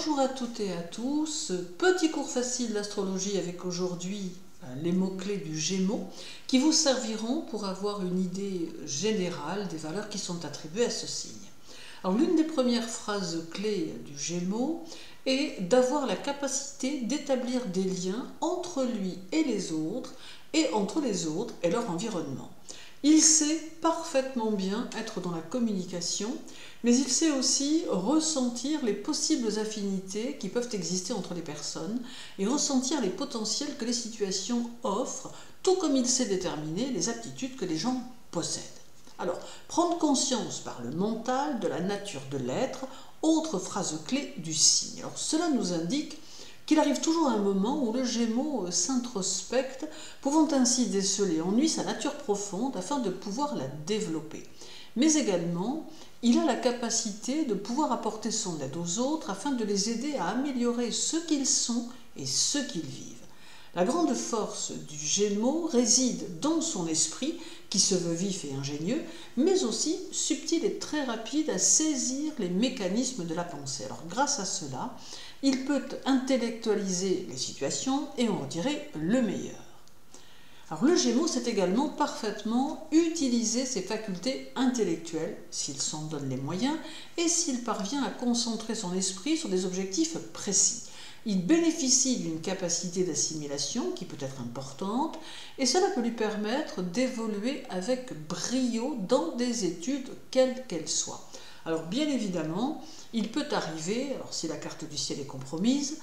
Bonjour à toutes et à tous, petit cours facile d'astrologie avec aujourd'hui les mots-clés du Gémeaux qui vous serviront pour avoir une idée générale des valeurs qui sont attribuées à ce signe. Alors l'une des premières phrases clés du Gémeaux est d'avoir la capacité d'établir des liens entre lui et les autres et entre les autres et leur environnement. Il sait parfaitement bien être dans la communication, mais il sait aussi ressentir les possibles affinités qui peuvent exister entre les personnes et ressentir les potentiels que les situations offrent, tout comme il sait déterminer les aptitudes que les gens possèdent. Alors, prendre conscience par le mental de la nature de l'être, autre phrase clé du signe. Alors, cela nous indique qu'il arrive toujours un moment où le Gémeaux s'introspecte, pouvant ainsi déceler en lui sa nature profonde afin de pouvoir la développer. Mais également, il a la capacité de pouvoir apporter son aide aux autres afin de les aider à améliorer ce qu'ils sont et ce qu'ils vivent. La grande force du Gémeaux réside dans son esprit, qui se veut vif et ingénieux, mais aussi subtil et très rapide à saisir les mécanismes de la pensée. Alors grâce à cela, il peut intellectualiser les situations et en retirer le meilleur. Alors le Gémeaux sait également parfaitement utiliser ses facultés intellectuelles, s'il s'en donne les moyens, et s'il parvient à concentrer son esprit sur des objectifs précis. Il bénéficie d'une capacité d'assimilation qui peut être importante, et cela peut lui permettre d'évoluer avec brio dans des études quelles qu'elles soient. Alors bien évidemment, il peut arriver, alors si la carte du ciel est compromise,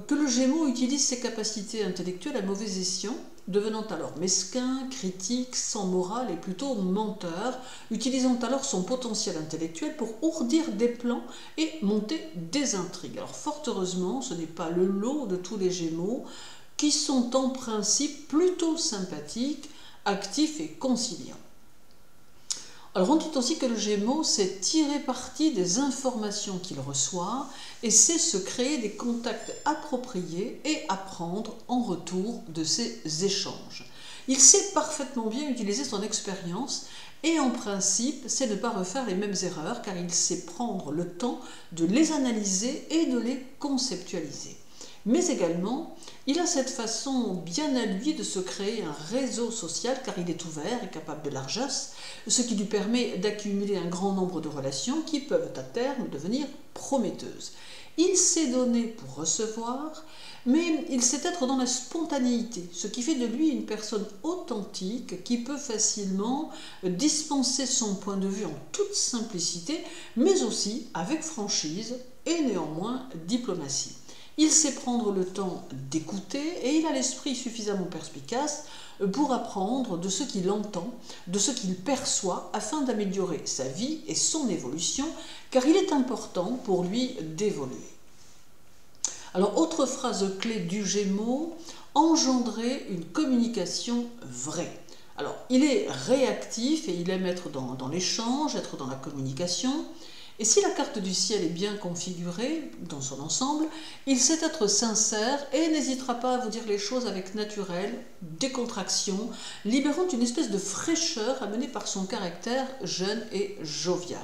que le Gémeaux utilise ses capacités intellectuelles à mauvais escient, devenant alors mesquin, critique, sans morale et plutôt menteur, utilisant alors son potentiel intellectuel pour ourdir des plans et monter des intrigues. Alors fort heureusement, ce n'est pas le lot de tous les Gémeaux qui sont en principe plutôt sympathiques, actifs et conciliants. Alors on dit aussi que le Gémeaux sait tirer parti des informations qu'il reçoit et sait se créer des contacts appropriés et apprendre en retour de ces échanges. Il sait parfaitement bien utiliser son expérience et en principe sait ne pas refaire les mêmes erreurs car il sait prendre le temps de les analyser et de les conceptualiser. Mais également, il a cette façon bien à lui de se créer un réseau social car il est ouvert et capable de largesse, ce qui lui permet d'accumuler un grand nombre de relations qui peuvent à terme devenir prometteuses. Il sait donner pour recevoir, mais il sait être dans la spontanéité, ce qui fait de lui une personne authentique qui peut facilement dispenser son point de vue en toute simplicité, mais aussi avec franchise et néanmoins diplomatie. Il sait prendre le temps d'écouter et il a l'esprit suffisamment perspicace pour apprendre de ce qu'il entend, de ce qu'il perçoit, afin d'améliorer sa vie et son évolution, car il est important pour lui d'évoluer. Alors, autre phrase clé du Gémeaux, engendrer une communication vraie. Alors, il est réactif et il aime être dans l'échange, être dans la communication. Et si la carte du ciel est bien configurée dans son ensemble, il sait être sincère et n'hésitera pas à vous dire les choses avec naturel, décontraction, libérant une espèce de fraîcheur amenée par son caractère jeune et jovial.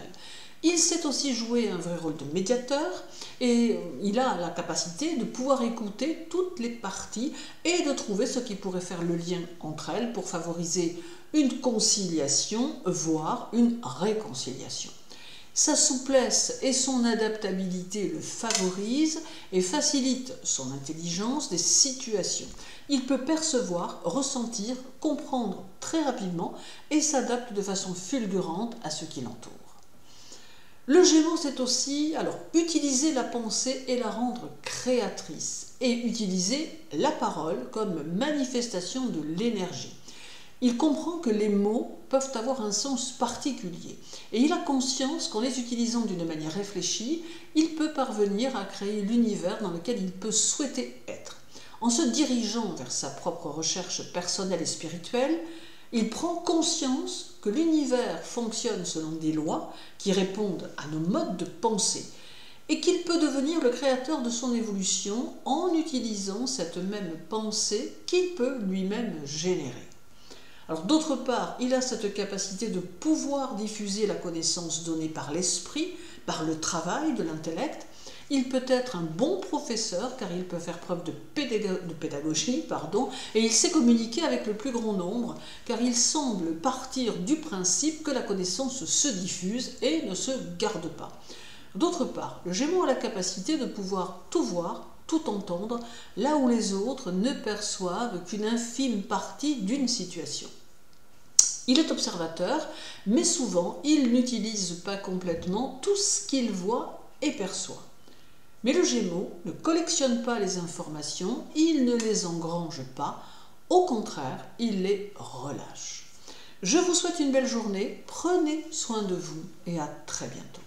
Il sait aussi jouer un vrai rôle de médiateur et il a la capacité de pouvoir écouter toutes les parties et de trouver ce qui pourrait faire le lien entre elles pour favoriser une conciliation, voire une réconciliation. Sa souplesse et son adaptabilité le favorisent et facilitent son intelligence des situations. Il peut percevoir, ressentir, comprendre très rapidement et s'adapte de façon fulgurante à ce qui l'entoure. Le Gémeaux sait aussi utiliser la pensée et la rendre créatrice et utiliser la parole comme manifestation de l'énergie. Il comprend que les mots peuvent avoir un sens particulier et il a conscience qu'en les utilisant d'une manière réfléchie, il peut parvenir à créer l'univers dans lequel il peut souhaiter être. En se dirigeant vers sa propre recherche personnelle et spirituelle, il prend conscience que l'univers fonctionne selon des lois qui répondent à nos modes de pensée et qu'il peut devenir le créateur de son évolution en utilisant cette même pensée qu'il peut lui-même générer. Alors d'autre part, il a cette capacité de pouvoir diffuser la connaissance donnée par l'esprit, par le travail de l'intellect. Il peut être un bon professeur car il peut faire preuve de pédagogie, et il sait communiquer avec le plus grand nombre car il semble partir du principe que la connaissance se diffuse et ne se garde pas. D'autre part, le Gémeaux a la capacité de pouvoir tout voir, tout entendre, là où les autres ne perçoivent qu'une infime partie d'une situation. Il est observateur, mais souvent il n'utilise pas complètement tout ce qu'il voit et perçoit. Mais le Gémeaux ne collectionne pas les informations, il ne les engrange pas, au contraire, il les relâche. Je vous souhaite une belle journée, prenez soin de vous et à très bientôt.